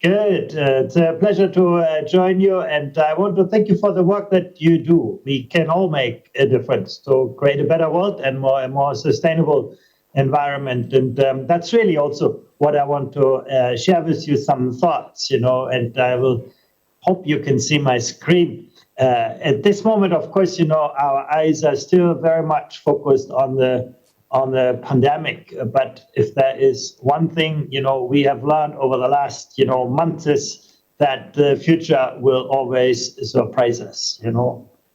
Good. It's a pleasure to join you, and I want to thank you for the work that you do. We can all make a difference to create a better world and more sustainable environment, and that's really also what I want to share with you some thoughts. And I will hope you can see my screen. At this moment, of course, our eyes are still very much focused on the pandemic. But if there is one thing, we have learned over the last, months is that the future will always surprise us.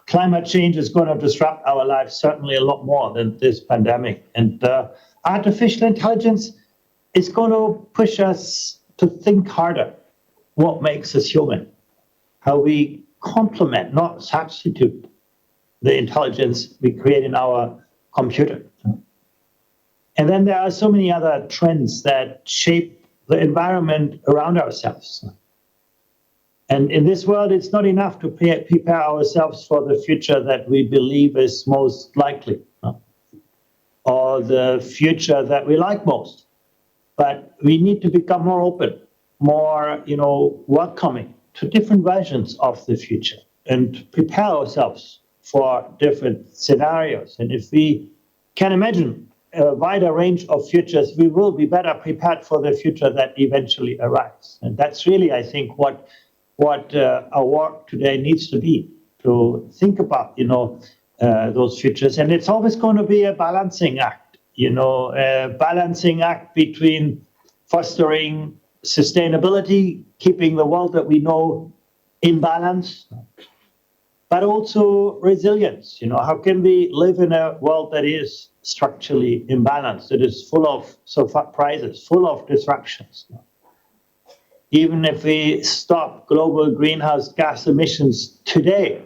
Climate change is going to disrupt our lives certainly a lot more than this pandemic. And artificial intelligence is going to push us to think harder. What makes us human? How we complement, not substitute, the intelligence we create in our computer. And then there are so many other trends that shape the environment around ourselves. And in this world, it's not enough to prepare ourselves for the future that we believe is most likely, or the future that we like most. But we need to become more open, more, welcoming to different versions of the future and prepare ourselves for different scenarios. And if we can imagine a wider range of futures, we will be better prepared for the future that eventually arrives. And that's really, I think, what our work today needs to be, to think about, those futures. And it's always going to be a balancing act, a balancing act between fostering sustainability, keeping the world that we know in balance, but also resilience. How can we live in a world that is structurally imbalanced, that is full of surprises, full of disruptions? Even if we stop global greenhouse gas emissions today,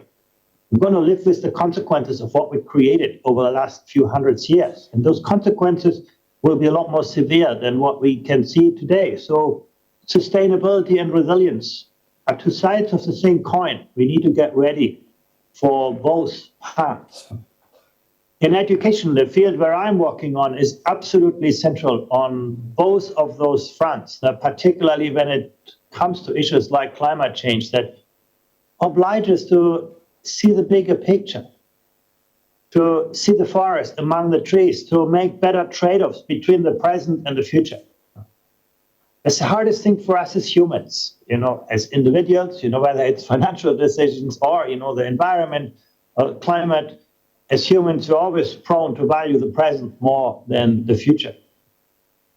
we're going to live with the consequences of what we created over the last few hundreds years. And those consequences will be a lot more severe than what we can see today. So sustainability and resilience are two sides of the same coin. We need to get ready for both paths. In education, the field where I'm working on is absolutely central on both of those fronts, particularly when it comes to issues like climate change, that oblige us to see the bigger picture, to see the forest among the trees, to make better trade-offs between the present and the future. It's the hardest thing for us as humans, as individuals, whether it's financial decisions or, the environment or climate. As humans, we're always prone to value the present more than the future.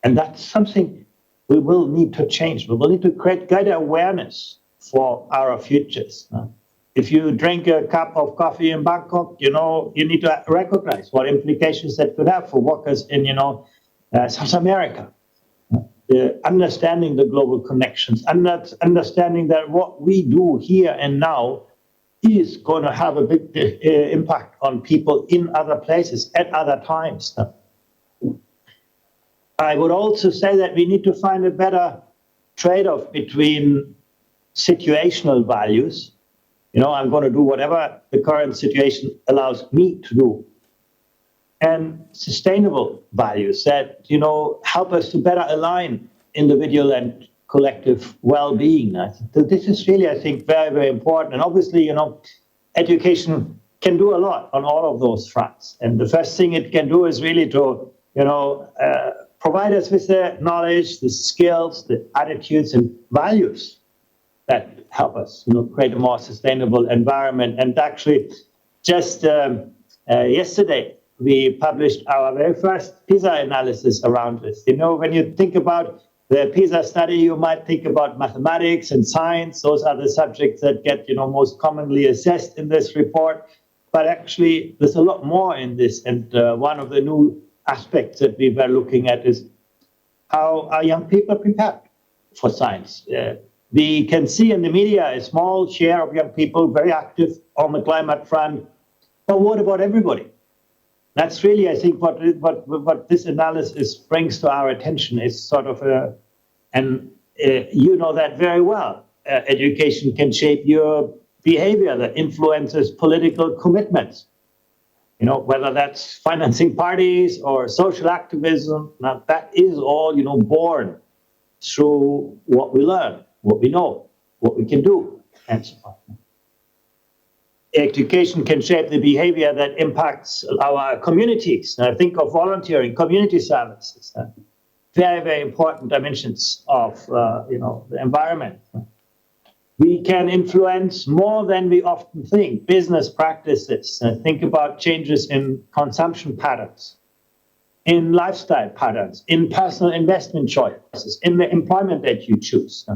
And that's something we will need to change. We will need to create greater awareness for our futures. If you drink a cup of coffee in Bangkok, you need to recognize what implications that could have for workers in, South America. Understanding the global connections, understanding that what we do here and now is going to have a big impact on people in other places at other times. I would also say that we need to find a better trade-off between situational values. I'm going to do whatever the current situation allows me to do, and sustainable values that, help us to better align individual and collective well-being. This is really, I think, very, very important. And obviously, education can do a lot on all of those fronts. And the first thing it can do is really to, provide us with the knowledge, the skills, the attitudes and values that help us, create a more sustainable environment. And actually, just yesterday, we published our very first PISA analysis around this. When you think about the PISA study, you might think about mathematics and science. Those are the subjects that get, most commonly assessed in this report. But actually, there's a lot more in this. And one of the new aspects that we were looking at is how are young people prepared for science? We can see in the media a small share of young people very active on the climate front. But what about everybody? That's really, I think, what this analysis brings to our attention is sort of and you know that very well. Education can shape your behavior that influences political commitments. Whether that's financing parties or social activism, now that is all, born through what we learn what we know, what we can do, and so on. Education can shape the behavior that impacts our communities. Now, think of volunteering, community services, very, very important dimensions of the environment. We can influence more than we often think. Business practices, think about changes in consumption patterns, in lifestyle patterns, in personal investment choices, in the employment that you choose.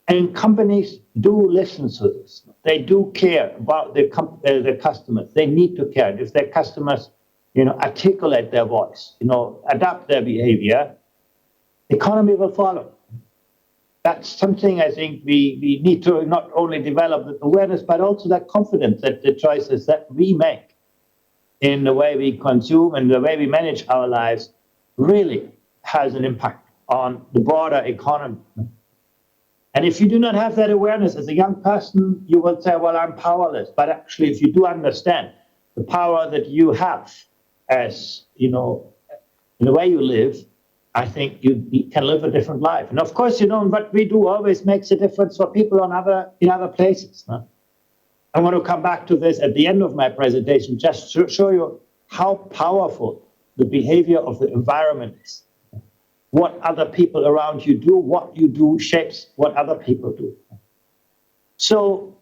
And companies do listen to this. They do care about their customers. They need to care. If their customers, articulate their voice, adapt their behavior, the economy will follow. That's something I think we need to not only develop the awareness, but also that confidence that the choices that we make in the way we consume and the way we manage our lives really has an impact on the broader economy. And if you do not have that awareness as a young person, you will say, well, I'm powerless. But actually, if you do understand the power that you have as, in the way you live, I think you can live a different life. And of course, what we do always makes a difference for people in other places. No? I want to come back to this at the end of my presentation, just to show you how powerful the behavior of the environment is. What other people around you do, what you do shapes what other people do. So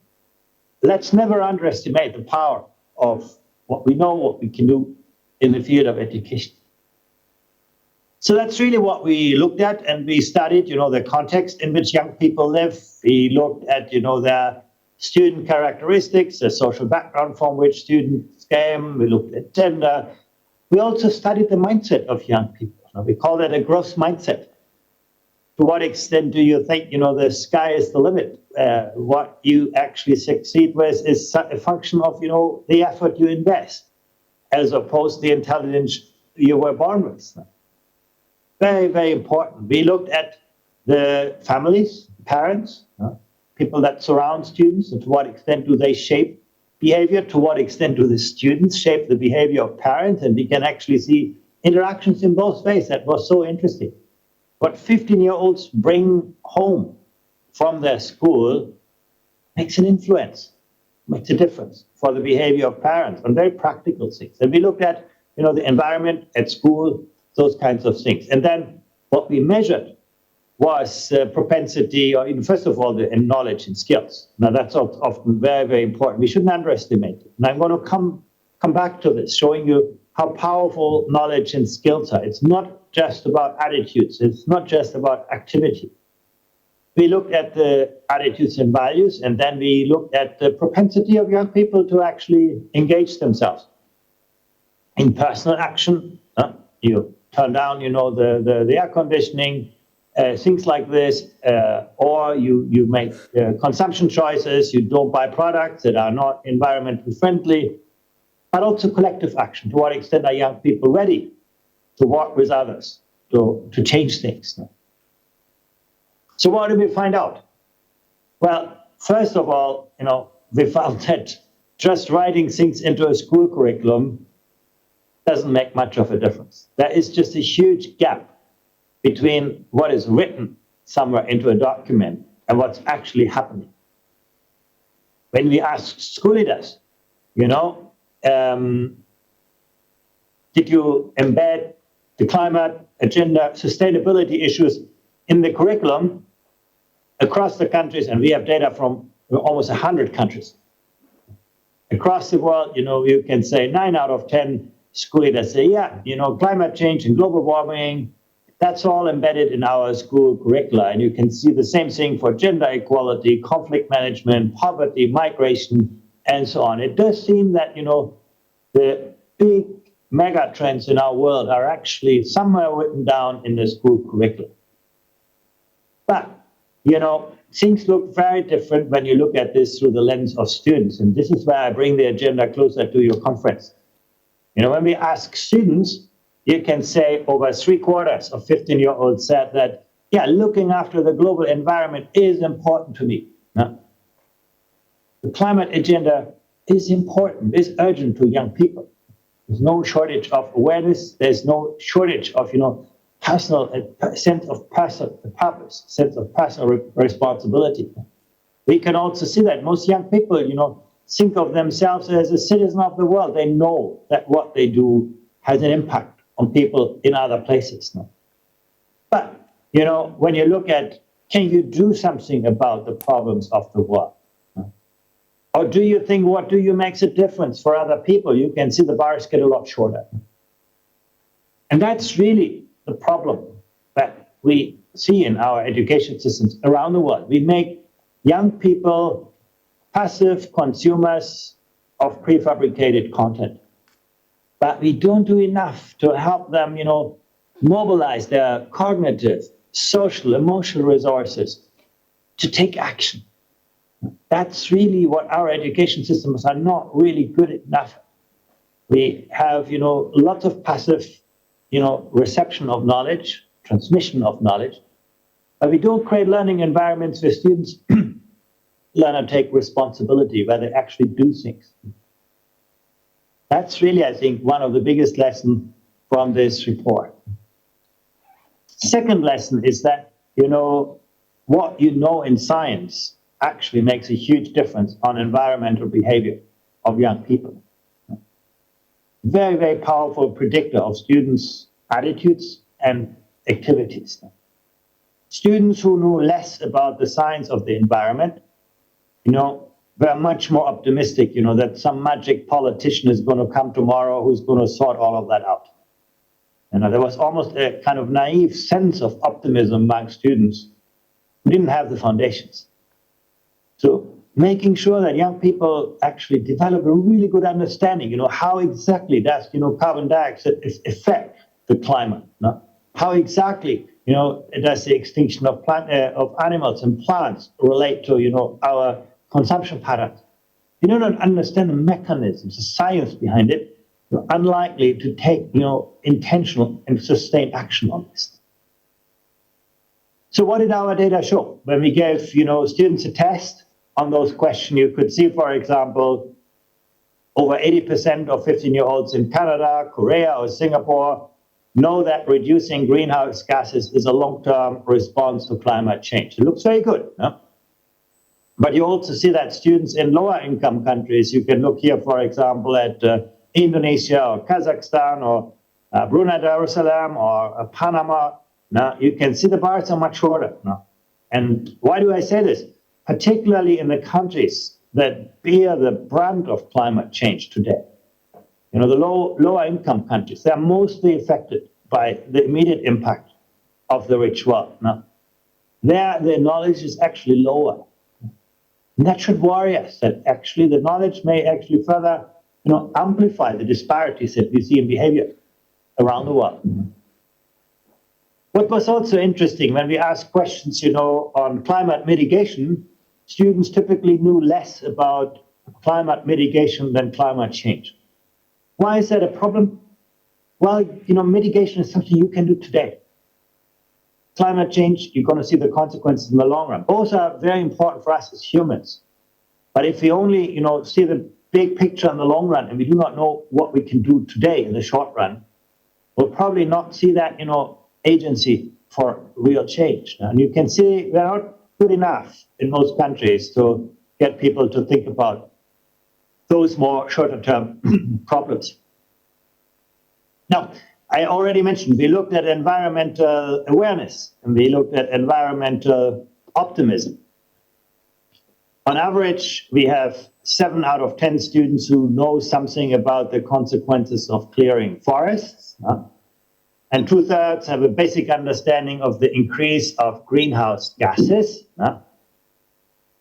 let's never underestimate the power of what we know, what we can do in the field of education. So that's really what we looked at, and we studied, the context in which young people live. We looked at, their student characteristics, the social background from which students came. We looked at gender. We also studied the mindset of young people. We call that a growth mindset. To what extent do you think, the sky is the limit? What you actually succeed with is a function of, the effort you invest, as opposed to the intelligence you were born with. Very, very important. We looked at the families, parents, people that surround students, and to what extent do they shape behavior? To what extent do the students shape the behavior of parents? And we can actually see interactions in both ways. That was so interesting. What 15-year-olds bring home from their school makes an influence, makes a difference for the behavior of parents on very practical things. And we looked at, the environment at school, those kinds of things. And then what we measured was propensity, or first of all, the knowledge and skills. Now, that's often very, very important. We shouldn't underestimate it. And I'm going to come back to this, showing you how powerful knowledge and skills are. It's not just about attitudes. It's not just about activity. We looked at the attitudes and values, and then we looked at the propensity of young people to actually engage themselves in personal action. You turn down, the air conditioning, things like this, or you make consumption choices. You don't buy products that are not environmentally friendly. But also collective action. To what extent are young people ready to work with others, to change things? So what did we find out? Well, first of all, we found that just writing things into a school curriculum doesn't make much of a difference. There is just a huge gap between what is written somewhere into a document and what's actually happening. When we ask school leaders, did you embed the climate agenda, sustainability issues in the curriculum across the countries? And we have data from almost 100 countries. Across the world, you can say 9 out of 10 school leaders say, yeah, climate change and global warming, that's all embedded in our school curricula. And you can see the same thing for gender equality, conflict management, poverty, migration, and so on. It does seem that, the big mega trends in our world are actually somewhere written down in the school curriculum. But, things look very different when you look at this through the lens of students. And this is where I bring the agenda closer to your conference. When we ask students, you can say over 3/4 of 15-year-olds said that, yeah, looking after the global environment is important to me. The climate agenda is important, is urgent to young people. There's no shortage of awareness. There's no shortage of, a sense of personal purpose, sense of personal responsibility. We can also see that most young people, think of themselves as a citizen of the world. They know that what they do has an impact on people in other places. No? But, when you look at, can you do something about the problems of the world? No? Or do you think, what do you makes a difference for other people? You can see the bars get a lot shorter. And that's really the problem that we see in our education systems around the world. We make young people passive consumers of prefabricated content. But we don't do enough to help them, mobilize their cognitive, social, emotional resources to take action. That's really what our education systems are not really good enough. We have, lots of passive, reception of knowledge, transmission of knowledge, but we don't create learning environments where students learn and take responsibility, where they actually do things. That's really, I think, one of the biggest lessons from this report. Second lesson is that, what you know in science actually makes a huge difference on environmental behavior of young people. Very, very powerful predictor of students' attitudes and activities. Students who know less about the science of the environment, were much more optimistic, that some magic politician is going to come tomorrow who's going to sort all of that out. There was almost a kind of naive sense of optimism among students who didn't have the foundations. So making sure that young people actually develop a really good understanding, how exactly does, carbon dioxide affect the climate? No? How exactly, does the extinction of animals and plants relate to, our consumption patterns? If you don't understand the mechanisms, the science behind it, you're unlikely to take, intentional and sustained action on this. So what did our data show? When we gave, students a test on those questions, you could see, for example, over 80% of 15-year-olds in Canada, Korea, or Singapore know that reducing greenhouse gases is a long-term response to climate change. It looks very good, no? But you also see that students in lower income countries, you can look here, for example, at Indonesia or Kazakhstan or Brunei Darussalam or Panama. Now, you can see the bars are much shorter. Now. And why do I say this? Particularly in the countries that bear the brunt of climate change today. The lower income countries, they're mostly affected by the immediate impact of the rich world. Now, there, the knowledge is actually lower. And that should worry us, that actually the knowledge may actually further, amplify the disparities that we see in behavior around the world. What was also interesting, when we asked questions, on climate mitigation, students typically knew less about climate mitigation than climate change. Why is that a problem? Well, mitigation is something you can do today. Climate change, you're going to see the consequences in the long run. Both are very important for us as humans. But if we only, see the big picture in the long run and we do not know what we can do today in the short run, we'll probably not see that, agency for real change. And you can see we're not good enough in most countries to get people to think about those more shorter-term problems. Now, I already mentioned we looked at environmental awareness and we looked at environmental optimism. On average, we have 7 out of 10 students who know something about the consequences of clearing forests. And 2/3 have a basic understanding of the increase of greenhouse gases.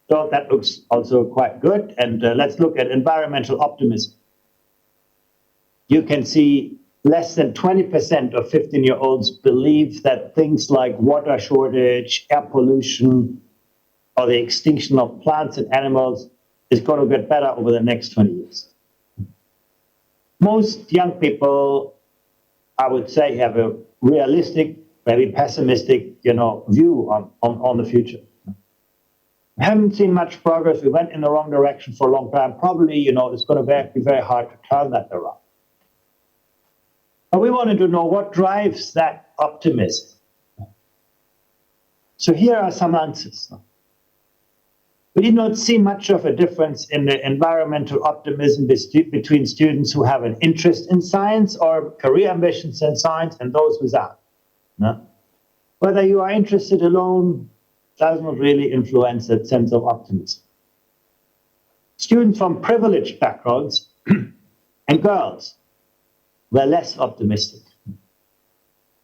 So that looks also quite good. And let's look at environmental optimism. You can see less than 20% of 15-year-olds believe that things like water shortage, air pollution, or the extinction of plants and animals is going to get better over the next 20 years. Most young people, I would say, have a realistic, maybe pessimistic, view on the future. We haven't seen much progress. We went in the wrong direction for a long time. Probably, it's going to be very hard to turn that around. But we wanted to know what drives that optimism. So here are some answers. We did not see much of a difference in the environmental optimism between students who have an interest in science or career ambitions in science and those without. No? Whether you are interested alone does not really influence that sense of optimism. Students from privileged backgrounds and girls were less optimistic.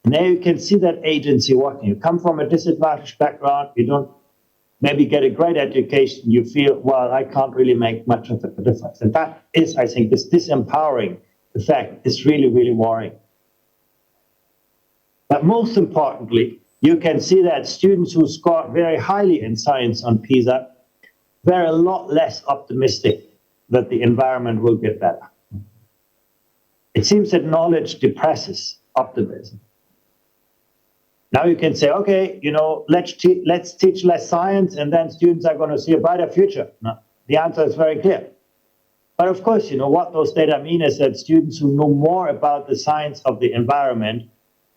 And there you can see that agency working. You come from a disadvantaged background, you don't maybe get a great education, you feel, well, I can't really make much of a difference. And that is, I think, this disempowering effect is really, really worrying. But most importantly, you can see that students who scored very highly in science on PISA were a lot less optimistic that the environment will get better. It seems that knowledge depresses optimism. Now you can say, okay, let's teach less science and then students are going to see a brighter future. No, the answer is very clear. But of course, what those data mean is that students who know more about the science of the environment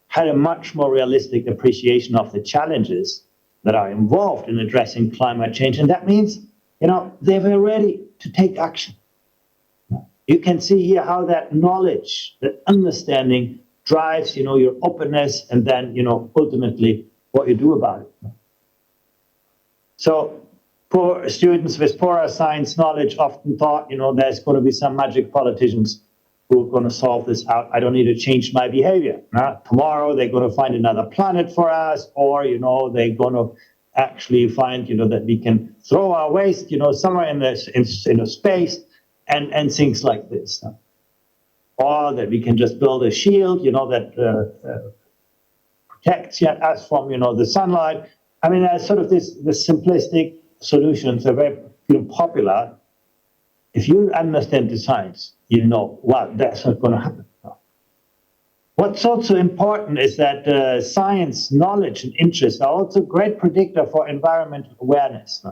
had a much more realistic appreciation of the challenges that are involved in addressing climate change. And that means, they were ready to take action. You can see here how that knowledge, that understanding drives, your openness and then, ultimately what you do about it. So poor students with poorer science knowledge often thought, there's going to be some magic politicians who are going to solve this out. I don't need to change my behavior. Tomorrow they're going to find another planet for us, or, they're going to actually find, that we can throw our waste, somewhere in space and things like this. Or that we can just build a shield, that protects us from, the sunlight. I mean, sort of this simplistic solutions are very popular. If you understand the science, well, that's not going to happen. What's also important is that science, knowledge, and interest are also a great predictor for environmental awareness.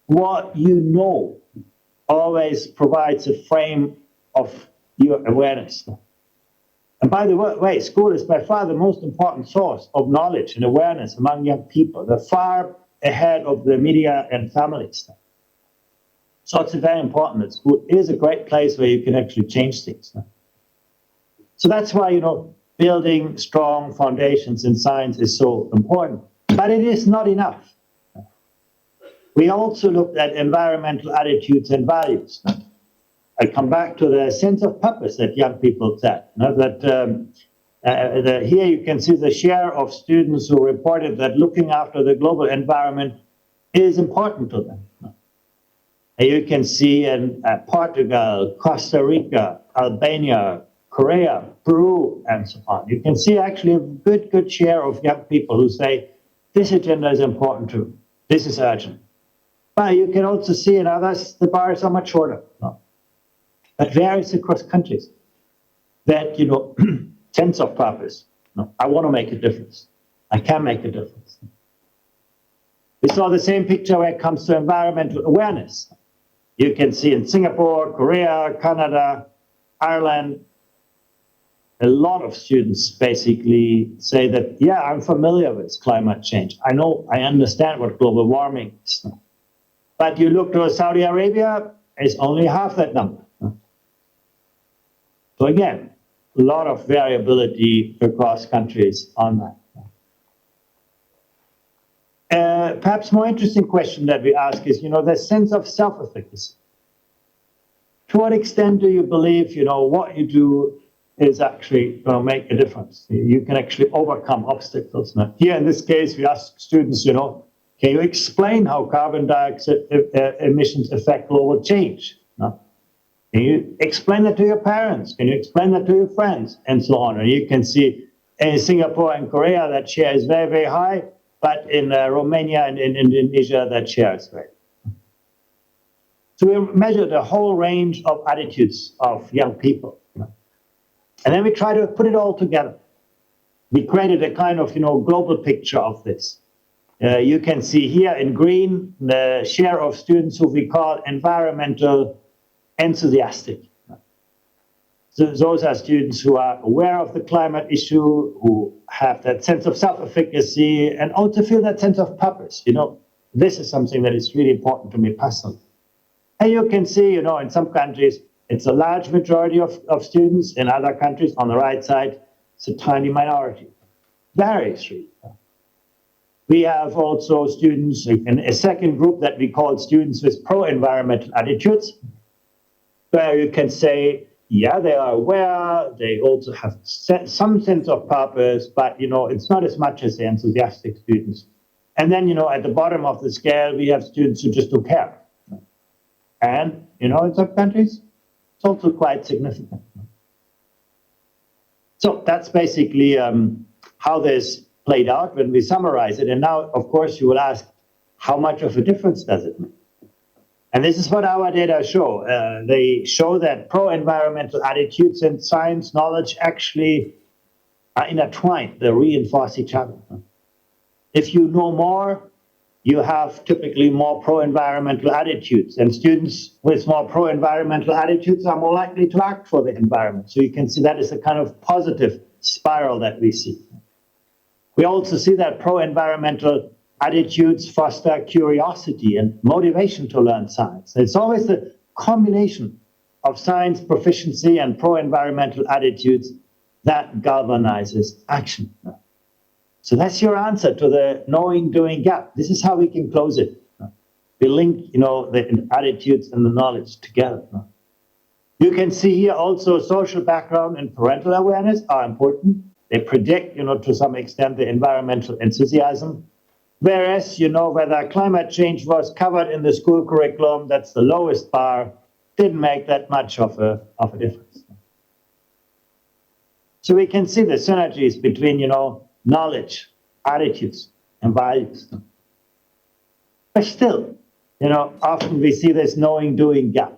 What you know always provides a frame of your awareness. And by the way, school is by far the most important source of knowledge and awareness among young people. They're far ahead of the media and families. So it's very important that school is a great place where you can actually change things. So that's why, building strong foundations in science is so important. But it is not enough. We also looked at environmental attitudes and values. I come back to the sense of purpose that young people said. Here you can see the share of students who reported that looking after the global environment is important to them. And you can see in Portugal, Costa Rica, Albania, Korea, Peru, and so on. You can see actually a good share of young people who say, this agenda is important too. This is urgent. But you can also see in others, the bars are much shorter. But varies across countries. That, sense of purpose. I want to make a difference. I can make a difference. We saw the same picture when it comes to environmental awareness. You can see in Singapore, Korea, Canada, Ireland, a lot of students basically say that, yeah, I'm familiar with climate change. I understand what global warming is. But you look to Saudi Arabia, it's only half that number. So again, a lot of variability across countries on that. Perhaps more interesting question that we ask is, the sense of self-efficacy. To what extent do you believe, what you do is actually going to make a difference? You can actually overcome obstacles. Now, here in this case, we ask students, can you explain how carbon dioxide emissions affect global change? No? Can you explain that to your parents? Can you explain that to your friends? And so on. And you can see in Singapore and Korea, that share is very, very high. But in Romania and in Indonesia, that share is very high. So we measured a whole range of attitudes of young people. And then we try to put it all together. We created a kind of, global picture of this. You can see here in green, the share of students who we call environmental enthusiastic. those are students who are aware of the climate issue, who have that sense of self-efficacy, and also feel that sense of purpose. This is something that is really important to me personally. And you can see, in some countries, it's a large majority of students. In other countries, on the right side, it's a tiny minority. Varies really. We have also students in a second group that we call students with pro-environmental attitudes, where you can say, yeah, they are aware, they also have some sense of purpose, but, it's not as much as the enthusiastic students. And then, at the bottom of the scale, we have students who just don't care. And, in some countries, it's also quite significant. So that's basically how this played out when we summarize it. And now, of course, you will ask, how much of a difference does it make? And this is what our data show. They show that pro-environmental attitudes and science knowledge actually are intertwined. They reinforce each other. If you know more, you have typically more pro-environmental attitudes. And students with more pro-environmental attitudes are more likely to act for the environment. So you can see that is a kind of positive spiral that we see. We also see that pro-environmental attitudes foster curiosity and motivation to learn science. It's always the combination of science proficiency and pro-environmental attitudes that galvanizes action. So that's your answer to the knowing-doing gap. This is how we can close it. We link, the attitudes and the knowledge together. You can see here also social background and parental awareness are important. They predict, to some extent, the environmental enthusiasm. Whereas, whether climate change was covered in the school curriculum, that's the lowest bar, didn't make that much of a difference. So we can see the synergies between, knowledge, attitudes, and values. But still, often we see this knowing-doing gap.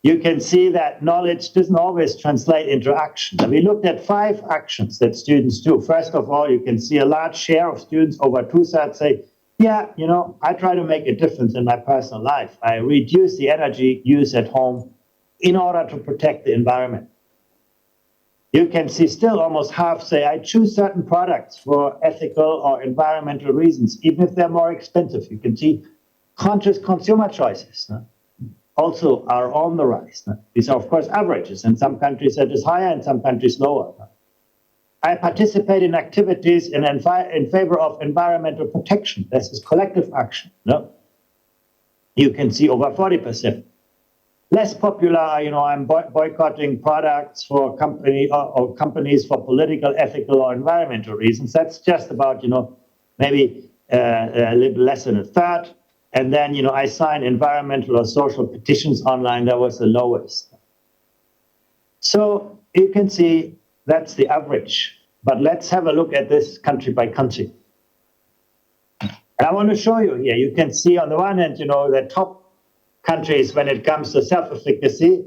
You can see that knowledge doesn't always translate into action. And we looked at 5 actions that students do. First of all, you can see a large share of students, over 2/3, say, yeah, I try to make a difference in my personal life. I reduce the energy use at home in order to protect the environment. You can see still almost half say, I choose certain products for ethical or environmental reasons, even if they're more expensive. You can see conscious consumer choices also are on the rise. These are, of course, averages. In some countries, that is higher, in some countries, lower. I participate in activities in favor of environmental protection. This is collective action. You can see over 40%. Less popular, I'm boycotting products for or companies for political, ethical, or environmental reasons. That's just about, maybe a little less than 1/3. And then, I sign environmental or social petitions online. That was the lowest. So you can see that's the average. But let's have a look at this country by country. And I want to show you here. You can see on the one hand, the top countries when it comes to self-efficacy.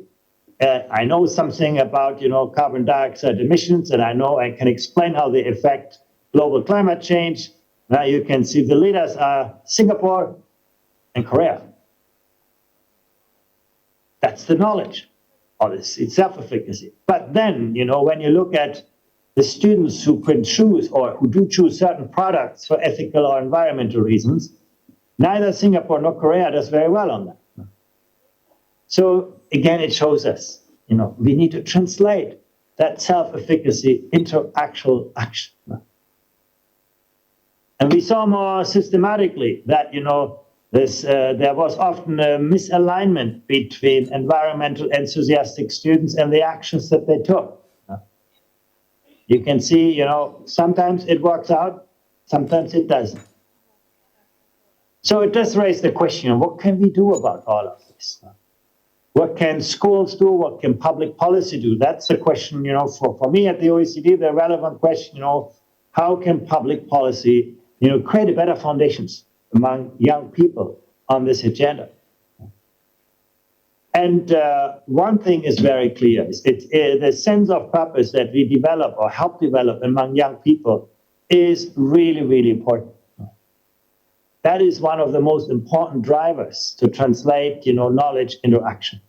I know something about, carbon dioxide emissions, and I can explain how they affect global climate change. Now you can see the leaders are Singapore and Korea. That's the knowledge of this, it's self-efficacy. But then, when you look at the students who can choose or who do choose certain products for ethical or environmental reasons, neither Singapore nor Korea does very well on that. So again, it shows us, we need to translate that self-efficacy into actual action. And we saw more systematically that, there was often a misalignment between environmental enthusiastic students and the actions that they took. You can see, sometimes it works out, sometimes it doesn't. So it does raise the question, what can we do about all of this? What can schools do? What can public policy do? That's the question, for me at the OECD, the relevant question, how can public policy, create better foundations among young people on this agenda? And one thing is very clear. The sense of purpose that we develop or help develop among young people is really, really important. That is one of the most important drivers to translate, knowledge into action.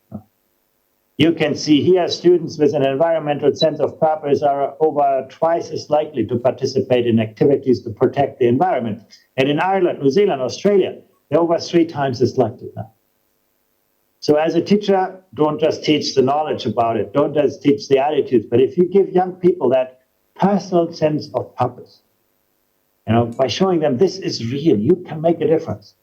You can see here students with an environmental sense of purpose are over twice as likely to participate in activities to protect the environment. And in Ireland, New Zealand, Australia, they're over 3 times as likely now. So as a teacher, don't just teach the knowledge about it, don't just teach the attitudes, but if you give young people that personal sense of purpose, by showing them this is real, you can make a difference.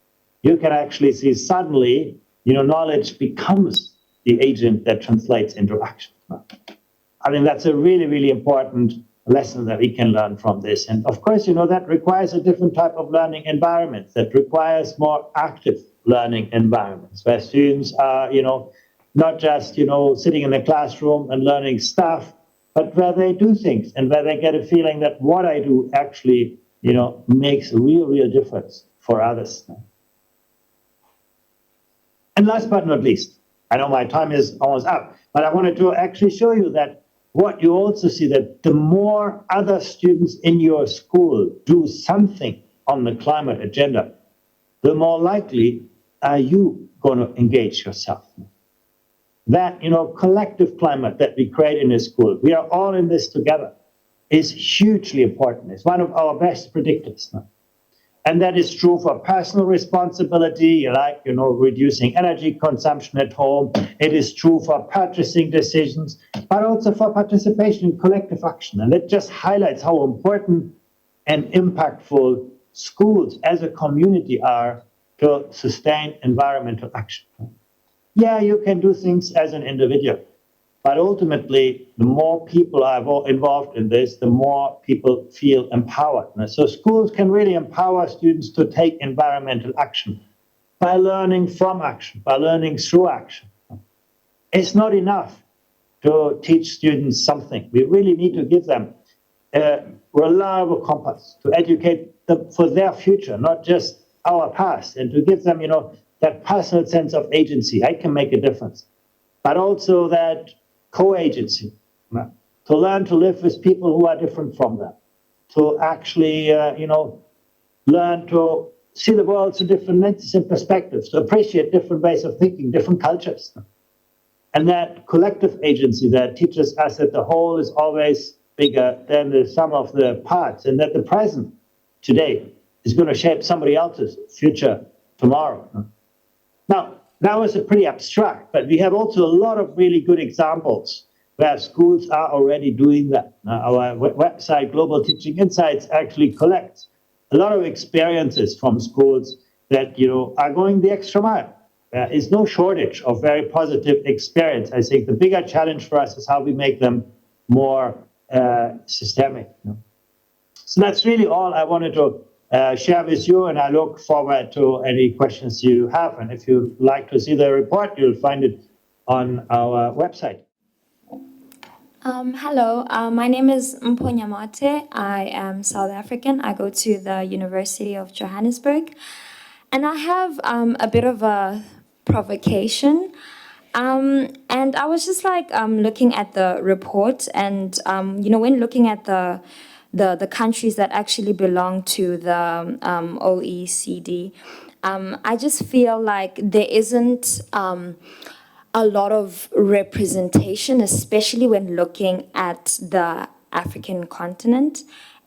You can actually see suddenly, knowledge becomes the agent that translates into action. I think that's a really, really important lesson that we can learn from this. And of course, that requires a different type of learning environment, that requires more active learning environments where students are, not just, sitting in the classroom and learning stuff, but where they do things and where they get a feeling that what I do actually, makes a real, real difference for others. And last but not least, I know my time is almost up, but I wanted to actually show you that what you also see, that the more other students in your school do something on the climate agenda, the more likely are you going to engage yourself. That, collective climate that we create in a school, we are all in this together, is hugely important. It's one of our best predictors. And that is true for personal responsibility, like, reducing energy consumption at home. It is true for purchasing decisions, but also for participation in collective action. And it just highlights how important and impactful schools as a community are to sustain environmental action. Yeah, you can do things as an individual, but ultimately, the more people are involved in this, the more people feel empowered. So schools can really empower students to take environmental action by learning from action, by learning through action. It's not enough to teach students something. We really need to give them a reliable compass to educate them for their future, not just our past, and to give them, that personal sense of agency. I can make a difference, but also that co-agency, to learn to live with people who are different from them, to actually, learn to see the world through different lenses and perspectives, to appreciate different ways of thinking, different cultures. And that collective agency that teaches us that the whole is always bigger than the sum of the parts, and that the present today is going to shape somebody else's future tomorrow. Now, that was a pretty abstract, but we have also a lot of really good examples where schools are already doing that. Our website, Global Teaching Insights, actually collects a lot of experiences from schools that, are going the extra mile. There is no shortage of very positive experience. I think the bigger challenge for us is how we make them more systemic. So that's really all I wanted to share with you, and I look forward to any questions you have. And if you'd like to see the report, you'll find it on our website. Hello, my name is Mponya Mate. I am South African. I go to the University of Johannesburg. And I have a bit of a provocation. And I was just looking at the report, and when looking at the countries that actually belong to the OECD, I just feel like there isn't a lot of representation, especially when looking at the African continent.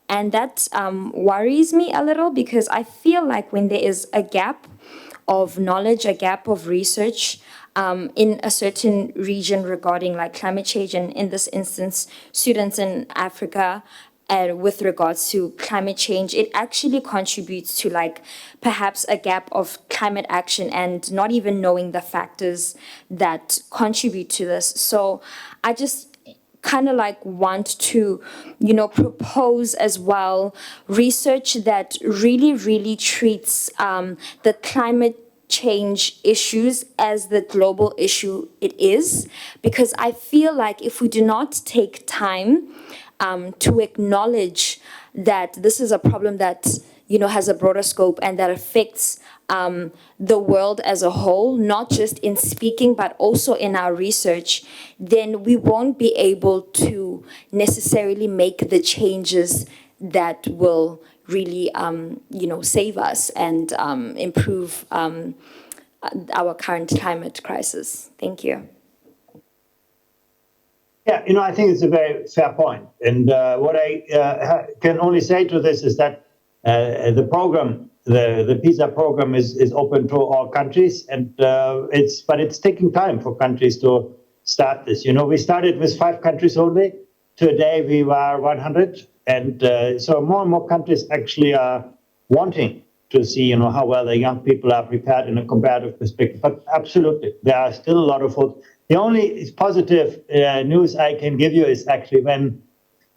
And that worries me a little, because I feel like when there is a gap of knowledge, a gap of research in a certain region regarding climate change, and in this instance, students in Africa, with regards to climate change, it actually contributes to perhaps a gap of climate action and not even knowing the factors that contribute to this. So I just kind of want to, propose as well research that really, really treats the climate change issues as the global issue it is. Because I feel like if we do not take time to acknowledge that this is a problem that has a broader scope and that affects the world as a whole, not just in speaking but also in our research, then we won't be able to necessarily make the changes that will really save us and improve our current climate crisis. Thank you. Yeah, I think it's a very fair point. And what I can only say to this is that the program, the PISA program, is open to all countries, and it's taking time for countries to start this. We started with 5 countries only. Today we are 100, and so more and more countries actually are wanting to see, how well the young people are prepared in a comparative perspective. But absolutely, there are still a lot of hope. The only positive news I can give you is actually when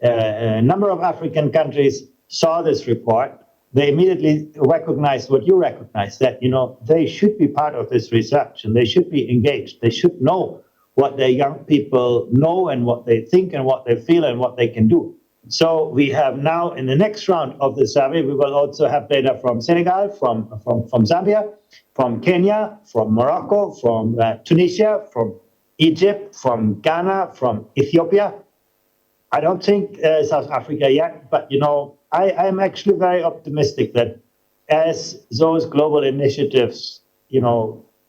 a number of African countries saw this report, they immediately recognized what you recognize, that, they should be part of this research and they should be engaged. They should know what their young people know and what they think and what they feel and what they can do. So we have now, in the next round of the survey, we will also have data from Senegal, from Zambia, from Kenya, from Morocco, from Tunisia, from Egypt, from Ghana, from Ethiopia. I don't think South Africa yet, but I am actually very optimistic that as those global initiatives,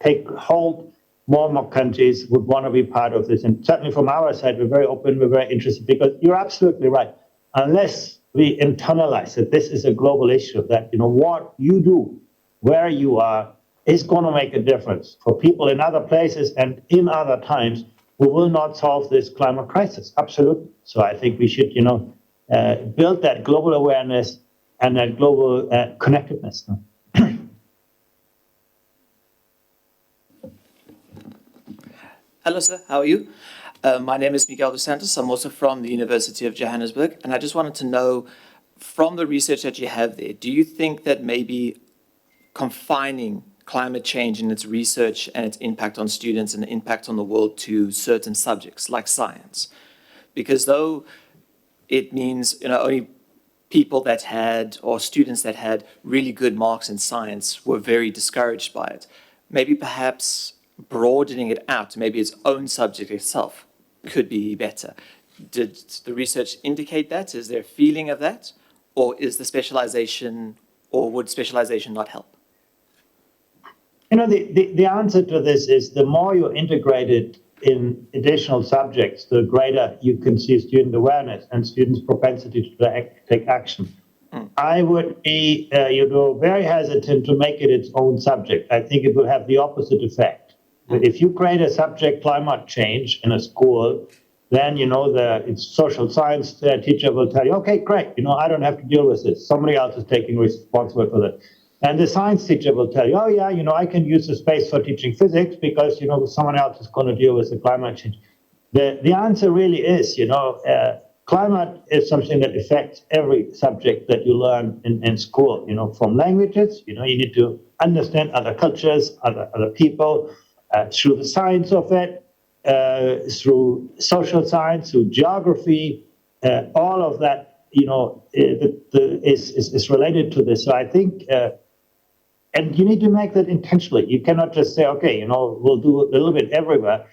take hold, more and more countries would want to be part of this. And certainly from our side, we're very open, we're very interested, because you're absolutely right. Unless we internalize that this is a global issue, that what you do, where you are, is going to make a difference for people in other places and in other times, we will not solve this climate crisis. Absolutely. So I think we should, build that global awareness and that global connectedness. Hello, sir. How are you? My name is Miguel dos Santos. I'm also from the University of Johannesburg. And I just wanted to know, from the research that you have there, do you think that maybe confining climate change and its research and its impact on students and the impact on the world to certain subjects like science? Because though it means only people that had, or students that had really good marks in science were very discouraged by it, maybe perhaps broadening it out to maybe its own subject itself could be better. Did the research indicate that? Is there a feeling of that? Or is the specialization, or would specialization not help? The answer to this is the more you integrate it in additional subjects, the greater you can see student awareness and students' propensity to take action. I would be, very hesitant to make it its own subject. I think it will have the opposite effect. If you create a subject, climate change, in a school, then, it's social science teacher will tell you, okay, great, I don't have to deal with this. Somebody else is taking responsibility for that. And the science teacher will tell you, oh, yeah, I can use the space for teaching physics because, someone else is going to deal with the climate change. The answer really is, climate is something that affects every subject that you learn in school, from languages, you need to understand other cultures, other people, through the science of it, through social science, through geography, all of that, is related to this. So I think, and you need to make that intentionally. You cannot just say, okay, we'll do a little bit everywhere.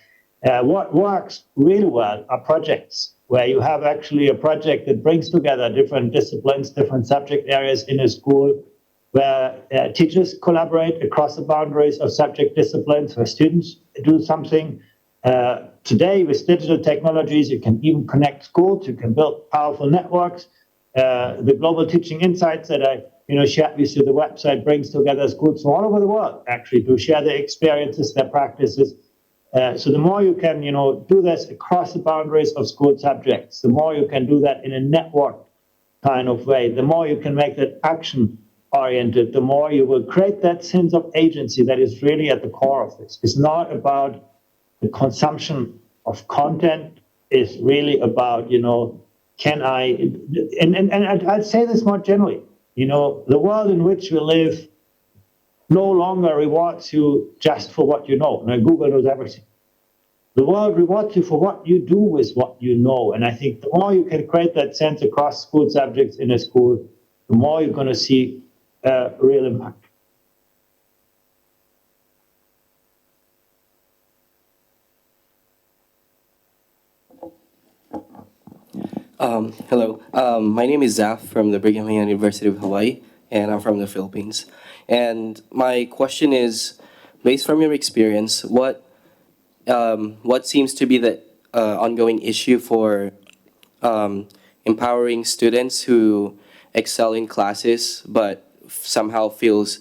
What works really well are projects where you have actually a project that brings together different disciplines, different subject areas in a school, where teachers collaborate across the boundaries of subject disciplines, where students do something. Today, with digital technologies, you can even connect schools, you can build powerful networks. The Global Teaching Insights that I shared with you, the website brings together schools from all over the world, actually, to share their experiences, their practices. So the more you can, do this across the boundaries of school subjects, the more you can do that in a network kind of way, the more you can make that action-oriented, the more you will create that sense of agency that is really at the core of this. It's not about the consumption of content. It's really about, can I, and I'd say this more generally, the world in which we live no longer rewards you just for what you know. Now, Google knows everything. The world rewards you for what you do with what you know. And I think the more you can create that sense across school subjects in a school, the more you're going to see real impact. Hello, my name is Zaf from the Brigham Young University of Hawaii, and I'm from the Philippines. And my question is, based from your experience, what seems to be the ongoing issue for empowering students who excel in classes but somehow feels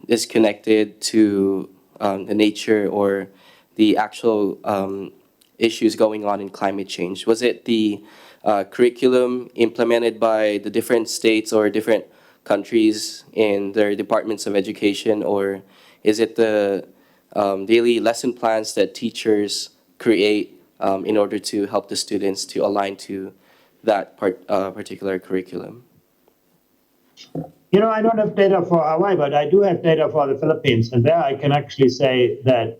disconnected to the nature or the actual issues going on in climate change? Was it the curriculum implemented by the different states or different countries in their departments of education, or is it the daily lesson plans that teachers create in order to help the students to align to that particular curriculum? You know, I don't have data for Hawaii, but I do have data for the Philippines. And there I can actually say that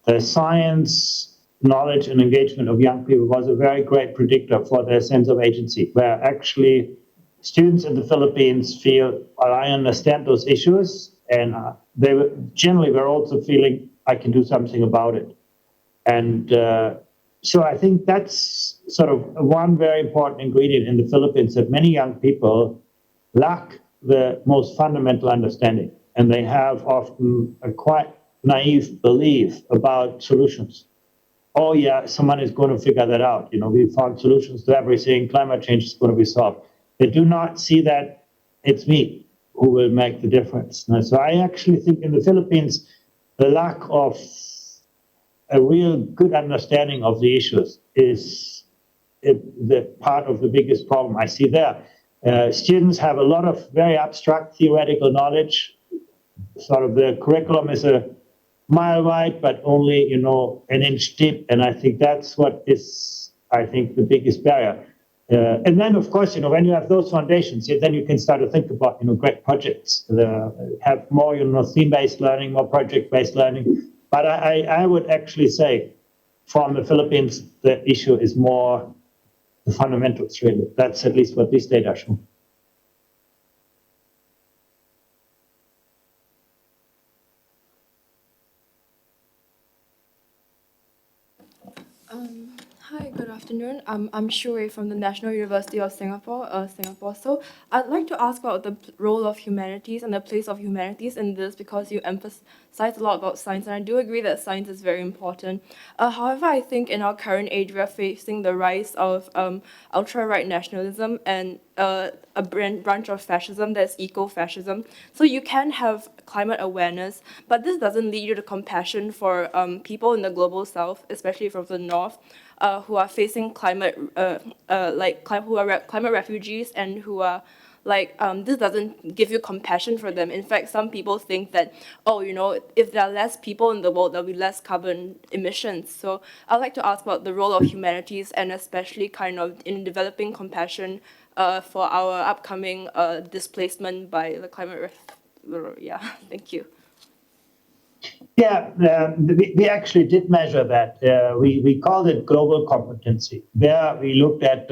the science, knowledge, and engagement of young people was a very great predictor for their sense of agency, where actually students in the Philippines feel, well, I understand those issues, and they generally were also feeling, I can do something about it. And so I think that's sort of one very important ingredient in the Philippines, that many young people lack the most fundamental understanding, and they have often a quite naive belief about solutions. Oh yeah, someone is going to figure that out. You know, we found solutions to everything. Climate change is going to be solved. They do not see that it's me who will make the difference. And so I actually think in the Philippines, the lack of a real good understanding of the issues is the part of the biggest problem I see there. Students have a lot of very abstract theoretical knowledge. Sort of the curriculum is a mile wide, but only, you know, an inch deep. And I think that's what is, I think, the biggest barrier. And then, of course, you know, when you have those foundations, then you can start to think about, you know, great projects, have more, you know, theme-based learning, more project-based learning. But I would actually say from the Philippines, the issue is more the fundamentals, really. That's at least what these data show. Hi, good afternoon. I'm Shui from the National University of Singapore, So I'd like to ask about the role of humanities and the place of humanities in this, because you emphasize a lot about science, and I do agree that science is very important. However, I think in our current age, we are facing the rise of ultra-right nationalism and a branch of fascism, that's eco-fascism. So you can have climate awareness, but this doesn't lead you to compassion for people in the global south, especially from the north, who are facing climate refugees, and who are this doesn't give you compassion for them. In fact, some people think that, oh, you know, if there are less people in the world, there'll be less carbon emissions. So I'd like to ask about the role of humanities, and especially kind of in developing compassion for our upcoming displacement by the climate. Yeah, thank you. Yeah, we actually did measure that. We called it global competency. There we looked at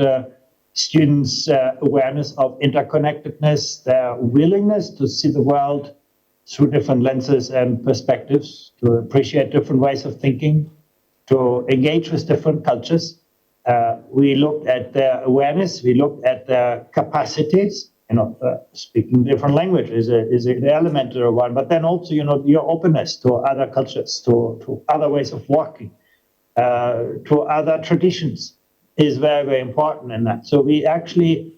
students' awareness of interconnectedness, their willingness to see the world through different lenses and perspectives, to appreciate different ways of thinking, to engage with different cultures. We looked at their awareness, we looked at their capacities. You know, speaking different language is an elementary one, but then also, you know, your openness to other cultures, to other ways of working, to other traditions is very, very important in that. So we actually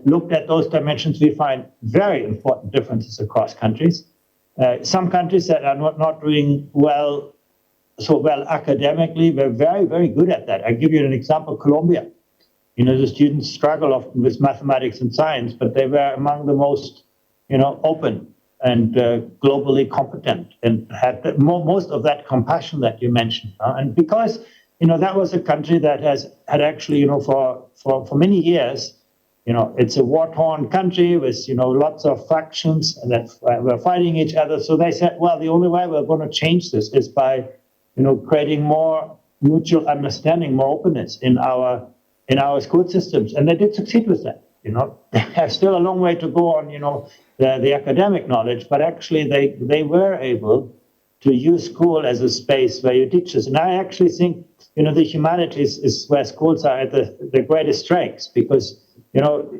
looked at those dimensions. We find very important differences across countries. Some countries that are not doing so well academically, we're very, very good at that. I'll give you an example, Colombia. You know, the students struggle often with mathematics and science, but they were among the most, you know, open and globally competent, and had most of that compassion that you mentioned. And because, you know, that was a country that had actually, you know, for many years, you know, it's a war-torn country with, you know, lots of factions that were fighting each other. So they said, well, the only way we're going to change this is by, you know, creating more mutual understanding, more openness in our school systems, and they did succeed with that. You know, they have still a long way to go on, you know, the academic knowledge, but actually they were able to use school as a space where you teach this. And I actually think, you know, the humanities is where schools are at the greatest strengths, because, you know,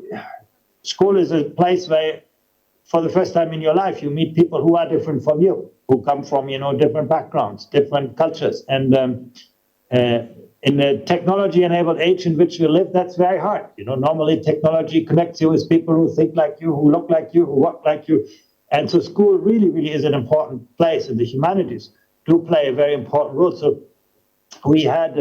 school is a place where, for the first time in your life, you meet people who are different from you, who come from, you know, different backgrounds, different cultures, and in the technology-enabled age in which we live, that's very hard. Normally technology connects you with people who think like you, who look like you, who walk like you. And so school really, really is an important place, and the humanities do play a very important role. So we had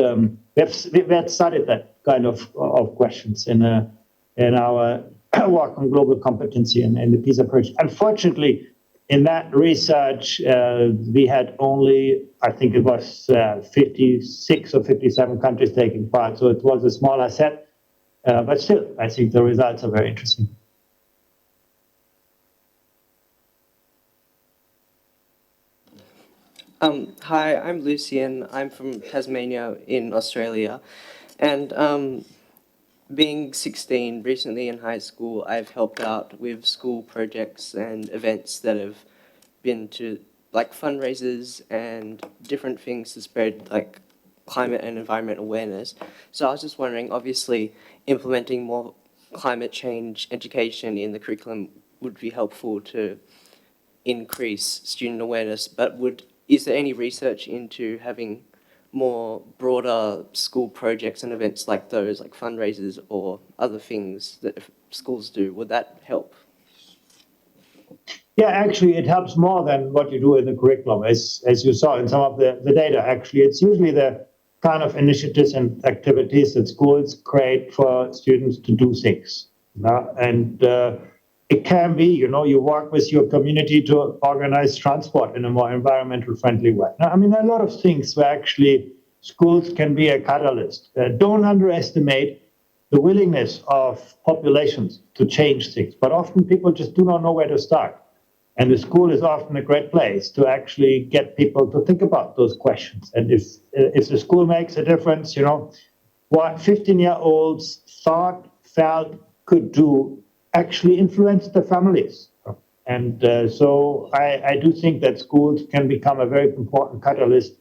studied that kind of questions in our work on global competency and the PISA project. Unfortunately, in that research, we had only, I think it was 56 or 57 countries taking part, so it was a smaller set, but still, I think the results are very interesting. Hi, I'm Lucian. I'm from Tasmania in Australia, and being 16, recently in high school, I've helped out with school projects and events that have been to like fundraisers and different things to spread like climate and environment awareness. So I was just wondering, obviously, implementing more climate change education in the curriculum would be helpful to increase student awareness, but is there any research into having more broader school projects and events like those, like fundraisers or other things that schools do? Would that help? Yeah, actually, it helps more than what you do in the curriculum, as you saw in some of the data. Actually, it's usually the kind of initiatives and activities that schools create for students to do things. And it can be, you work with your community to organize transport in a more environmental friendly way. Now, I mean, there are a lot of things where actually schools can be a catalyst. Don't underestimate the willingness of populations to change things, but often people just do not know where to start. And the school is often a great place to actually get people to think about those questions. And if the school makes a difference, what 15-year-olds felt, could do, actually influence the families. And so I do think that schools can become a very important catalyst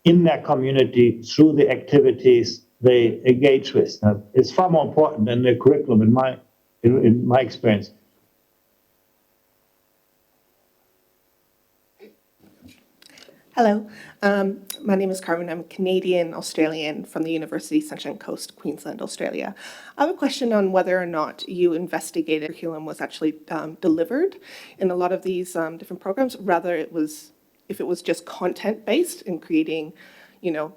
in their community through the activities they engage with. Now, it's far more important than the curriculum in my experience. Hello, my name is Carmen. I'm Canadian Australian from the University Sunshine Coast, Queensland, Australia. I have a question on whether or not you investigated curriculum was actually delivered in a lot of these different programs, rather if it was just content-based in creating,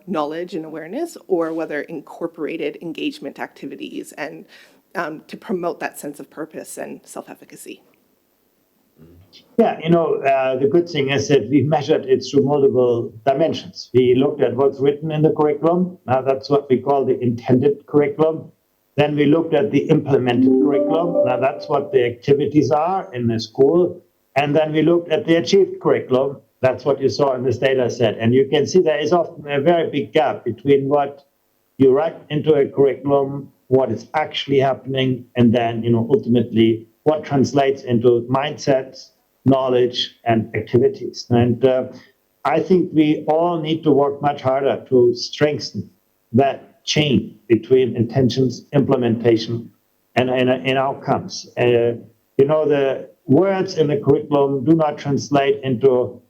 knowledge and awareness, or whether incorporated engagement activities and to promote that sense of purpose and self-efficacy. Yeah, the good thing is that we measured it through multiple dimensions. We looked at what's written in the curriculum. Now that's what we call the intended curriculum. Then we looked at the implemented curriculum. Now that's what the activities are in the school. And then we looked at the achieved curriculum. That's what you saw in this data set. And you can see there is often a very big gap between what you write into a curriculum, what is actually happening, and then, ultimately what translates into mindsets, knowledge, and activities. And I think we all need to work much harder to strengthen that chain between intentions, implementation, and outcomes. The words in the curriculum do not translate into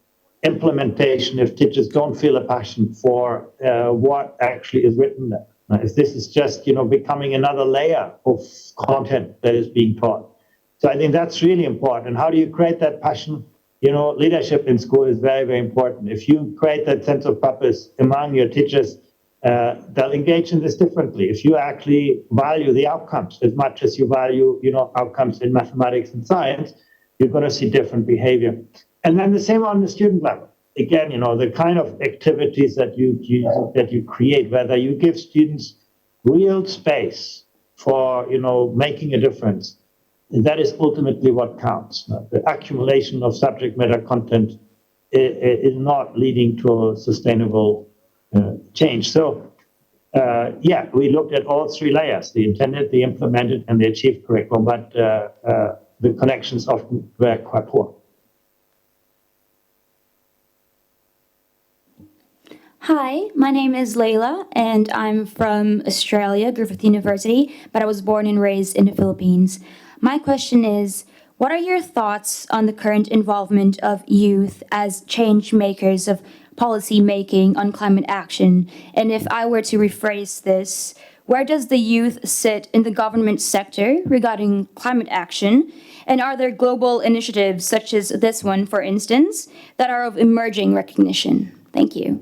implementation if teachers don't feel a passion for what actually is written there. If this is just, becoming another layer of content that is being taught. So I think that's really important. How do you create that passion? Leadership in school is very, very important. If you create that sense of purpose among your teachers, they'll engage in this differently. If you actually value the outcomes as much as you value, outcomes in mathematics and science, you're going to see different behavior. And then the same on the student level. Again, the kind of activities that you create, whether you give students real space for, making a difference, that is ultimately what counts. The accumulation of subject matter content is not leading to a sustainable change. So, we looked at all three layers, the intended, the implemented, and the achieved curriculum, but the connections often were quite poor. Hi, my name is Layla, and I'm from Australia, Griffith University, but I was born and raised in the Philippines. My question is, What are your thoughts on the current involvement of youth as change makers of policy making on climate action? And if I were to rephrase this, where does the youth sit in the government sector regarding climate action? And are there global initiatives such as this one, for instance, that are of emerging recognition? Thank you.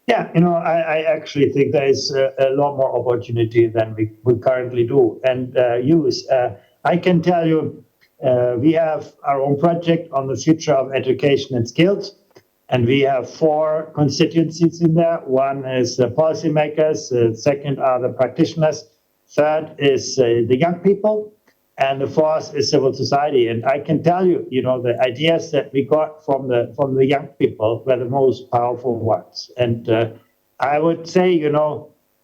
Yeah, I actually think there is a lot more opportunity than we currently do and use. I can tell you, we have our own project on the future of education and skills, and we have 4 constituencies in there. One is the policymakers, second are the practitioners, third is the young people, and the 4th is civil society. And I can tell you, the ideas that we got from the young people were the most powerful ones. And I would say,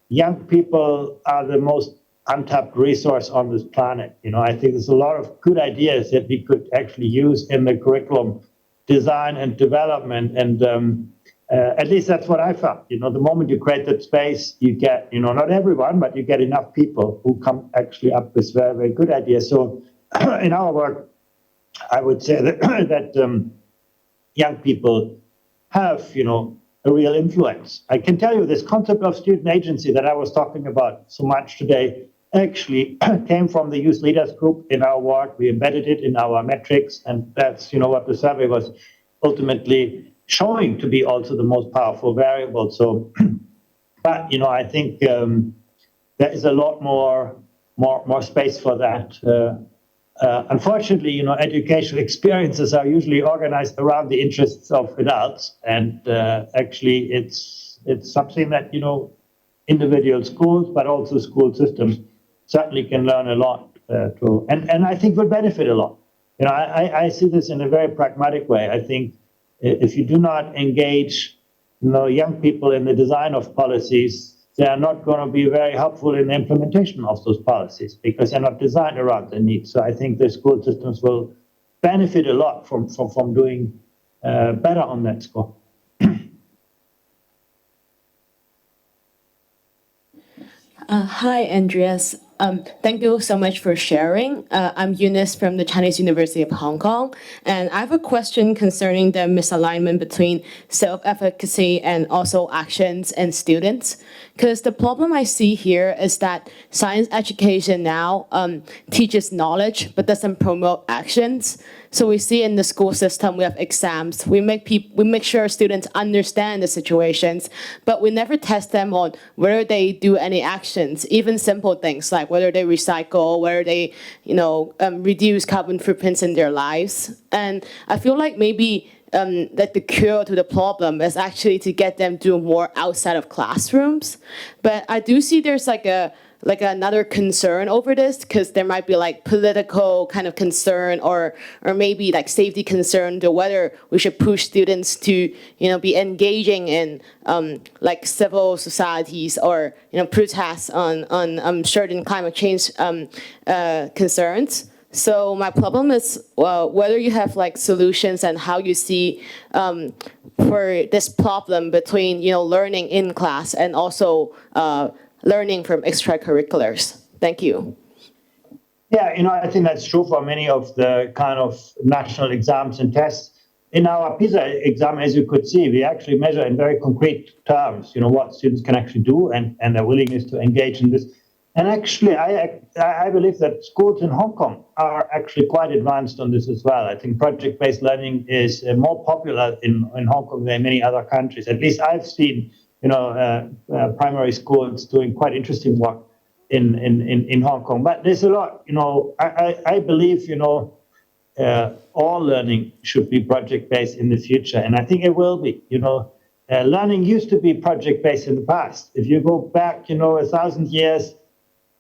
young people are the most untapped resource on this planet. I think there's a lot of good ideas that we could actually use in the curriculum design and development. And at least that's what I found. The moment you create that space, you get, not everyone, but you get enough people who come actually up with very, very good ideas. So in our work, I would say that young people have, a real influence. I can tell you this concept of student agency that I was talking about so much today actually came from the youth leaders group in our work. We embedded it in our metrics, and that's, what the survey was ultimately showing to be also the most powerful variable. So, but, I think there is a lot more space for that. Unfortunately, educational experiences are usually organized around the interests of adults, and actually it's something that, individual schools, but also school systems certainly can learn a lot and I think would benefit a lot. I see this in a very pragmatic way. I think if you do not engage, young people in the design of policies, they are not going to be very helpful in the implementation of those policies because they're not designed around the needs. So I think the school systems will benefit a lot from doing better on that score. Hi, Andreas. Thank you so much for sharing. I'm Eunice from the Chinese University of Hong Kong, and I have a question concerning the misalignment between self-efficacy and also actions and students. Because the problem I see here is that science education now teaches knowledge but doesn't promote actions. So we see in the school system, we have exams. We make sure students understand the situations, but we never test them on whether they do any actions, even simple things like whether they recycle, whether they, reduce carbon footprints in their lives. And I feel like maybe that the cure to the problem is actually to get them to do more outside of classrooms. But I do see there's another concern over this, because there might be political kind of concern or maybe safety concern to whether we should push students to be engaging in civil societies or protests on certain climate change concerns. So my problem is whether you have solutions and how you see for this problem between learning in class and also learning from extracurriculars. Thank you. Yeah, I think that's true for many of the kind of national exams and tests. In our PISA exam, as you could see, we actually measure in very concrete terms, what students can actually do and their willingness to engage in this. And actually, I believe that schools in Hong Kong are actually quite advanced on this as well. I think project-based learning is more popular in Hong Kong than many other countries. At least I've seen primary schools doing quite interesting work in Hong Kong. But there's a lot, I believe, all learning should be project-based in the future. And I think it will be, learning used to be project-based in the past. If you go back, 1,000 years,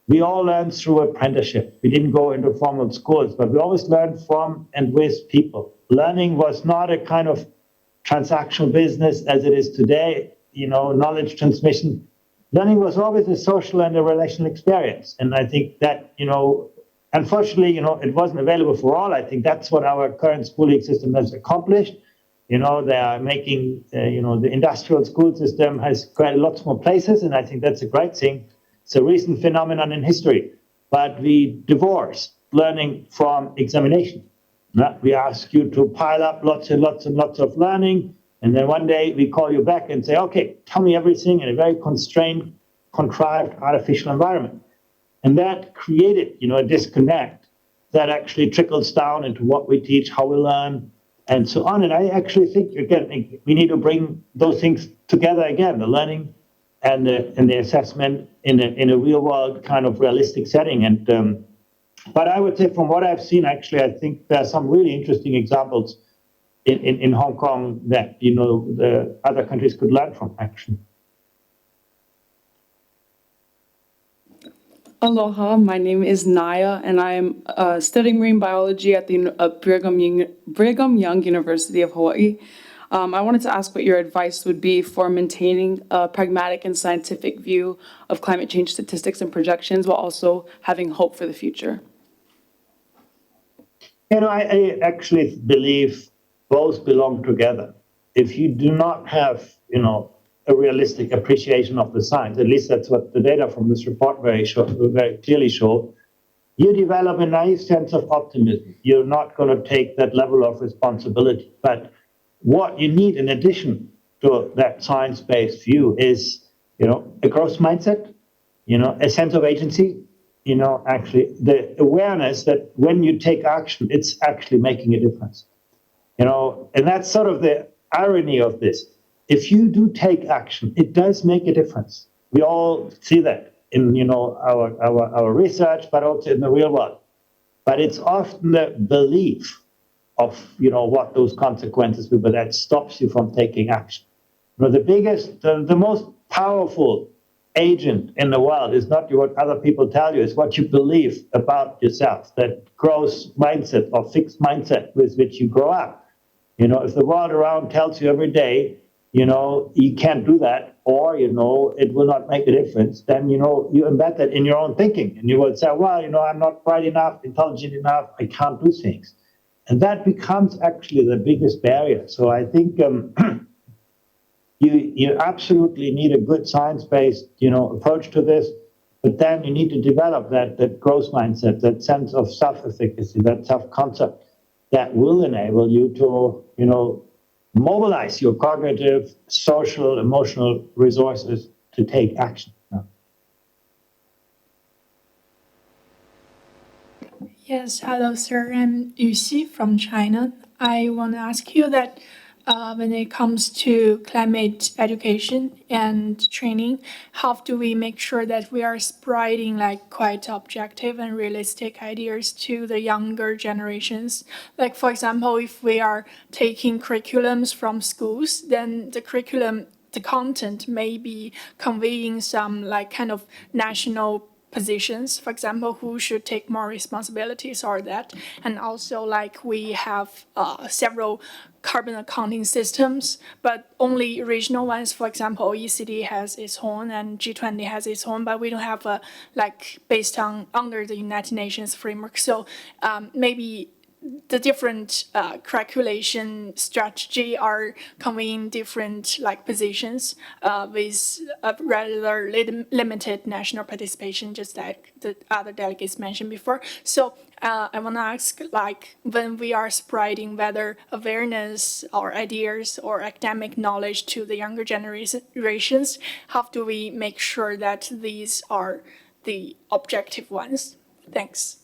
we all learned through apprenticeship. We didn't go into formal schools, but we always learned from and with people. Learning was not a kind of transactional business as it is today. Knowledge transmission. Learning was always a social and a relational experience. And I think that, unfortunately, it wasn't available for all. I think that's what our current schooling system has accomplished. They are making, the industrial school system has created lots more places, and I think that's a great thing. It's a recent phenomenon in history. But we divorce learning from examination. We ask you to pile up lots and lots and lots of learning, and then one day we call you back and say, okay, tell me everything in a very constrained, contrived, artificial environment. And that created, a disconnect that actually trickles down into what we teach, how we learn, and so on. And I actually think, again, we need to bring those things together again, the learning and the assessment in a real world kind of realistic setting. And but I would say from what I've seen, actually, I think there are some really interesting examples in Hong Kong that, the other countries could learn from, actually. Aloha, my name is Naya, and I am studying marine biology at the Brigham Young University of Hawaii. I wanted to ask what your advice would be for maintaining a pragmatic and scientific view of climate change statistics and projections while also having hope for the future. I actually believe both belong together. If you do not have, a realistic appreciation of the science, at least that's what the data from this report very clearly show, you develop a naive sense of optimism. You're not going to take that level of responsibility. But what you need in addition to that science-based view is, a growth mindset, a sense of agency, actually the awareness that when you take action, it's actually making a difference. And that's sort of the irony of this. If you do take action, it does make a difference. We all see that in, our research, but also in the real world. But it's often the belief of, what those consequences will be that stops you from taking action. The most powerful agent in the world is not what other people tell you, it's what you believe about yourself, that growth mindset or fixed mindset with which you grow up. If the world around tells you every day, you can't do that, or, it will not make a difference, then, you embed that in your own thinking. And you will say, well, I'm not bright enough, intelligent enough, I can't do things. And that becomes actually the biggest barrier. So I think you absolutely need a good science-based, approach to this, but then you need to develop that growth mindset, that sense of self-efficacy, that self-concept that will enable you to, mobilize your cognitive, social, emotional resources to take action. Yes, hello, sir. I'm Yuxi from China. I want to ask you that when it comes to climate education and training, how do we make sure that we are spreading quite objective and realistic ideas to the younger generations? Like, for example, if we are taking curriculums from schools, then the content may be conveying some kind of national positions, for example, who should take more responsibilities or that. And also we have several carbon accounting systems, but only regional ones. For example, OECD has its own and G20 has its own, but we don't have based on under the United Nations framework. So maybe the different calculation strategy are conveying different positions with a rather limited national participation, just like the other delegates mentioned before. So I want to ask, when we are spreading whether awareness or ideas or academic knowledge to the younger generations, how do we make sure that these are the objective ones? Thanks.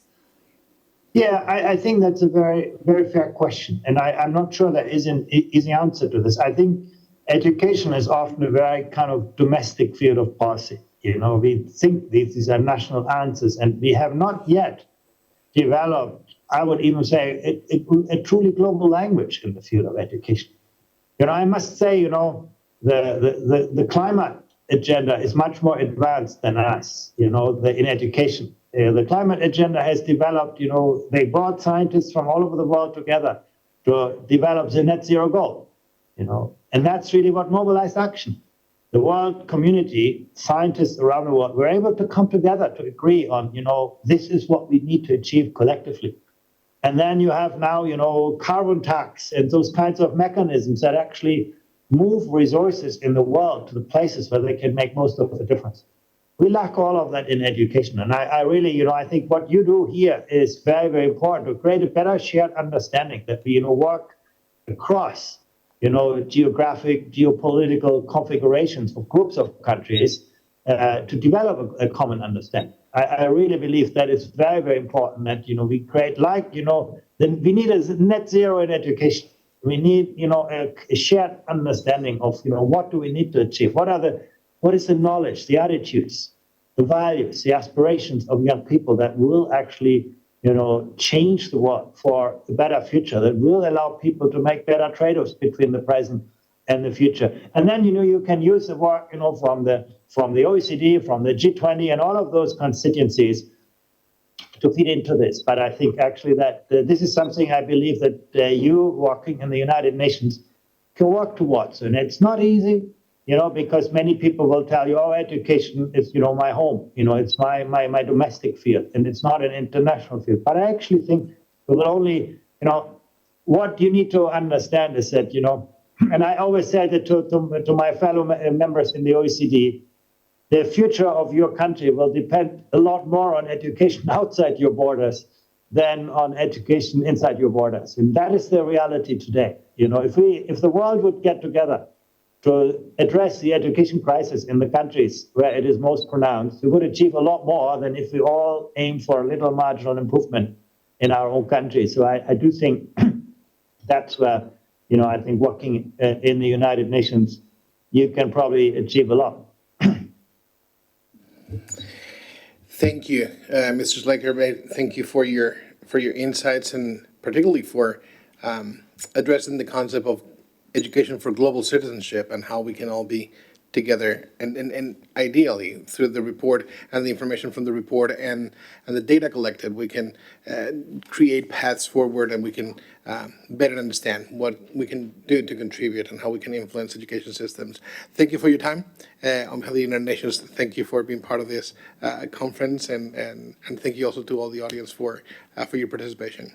Yeah, I think that's a very, very fair question. And I'm not sure there is an easy answer to this. I think education is often a very kind of domestic field of policy. We think these are national answers, and we have not yet developed, I would even say, a truly global language in the field of education. I must say, the climate agenda is much more advanced than us, in education. The climate agenda has developed, they brought scientists from all over the world together to develop the net zero goal, and that's really what mobilized action. The world community, scientists around the world, were able to come together to agree on, this is what we need to achieve collectively. And then you have now, carbon tax and those kinds of mechanisms that actually move resources in the world to the places where they can make most of the difference. We lack all of that in education. And I really, I think what you do here is very, very important to create a better shared understanding that we, work across, geographic, geopolitical configurations of groups of countries to develop a common understanding. I really believe that it's very, very important that, we create we need a net zero in education. We need, a shared understanding of, what do we need to achieve? What is the knowledge, the attitudes, the values, the aspirations of young people that will actually, change the world for a better future, that will allow people to make better trade-offs between the present and the future. And then, you can use the work, from the OECD, from the G20, and all of those constituencies to feed into this. But I think actually that this is something I believe that you working in the United Nations can work towards. And it's not easy, because many people will tell you, oh, education is, my home, it's my domestic field, and it's not an international field. But I actually think we will only, what you need to understand is that, and I always say that to my fellow members in the OECD, the future of your country will depend a lot more on education outside your borders than on education inside your borders. And that is the reality today. If the world would get together to address the education crisis in the countries where it is most pronounced, we would achieve a lot more than if we all aim for a little marginal improvement in our own country. So I do think that's where, I think working in the United Nations, you can probably achieve a lot. Thank you, Mr. Schleicher. Thank you for your insights, and particularly for addressing the concept of education for global citizenship and how we can all be together, and ideally through the report and the information from the report and the data collected, we can create paths forward, and we can better understand what we can do to contribute and how we can influence education systems. Thank you for your time. On behalf of the United Nations, thank you for being part of this conference, and thank you also to all the audience for your participation.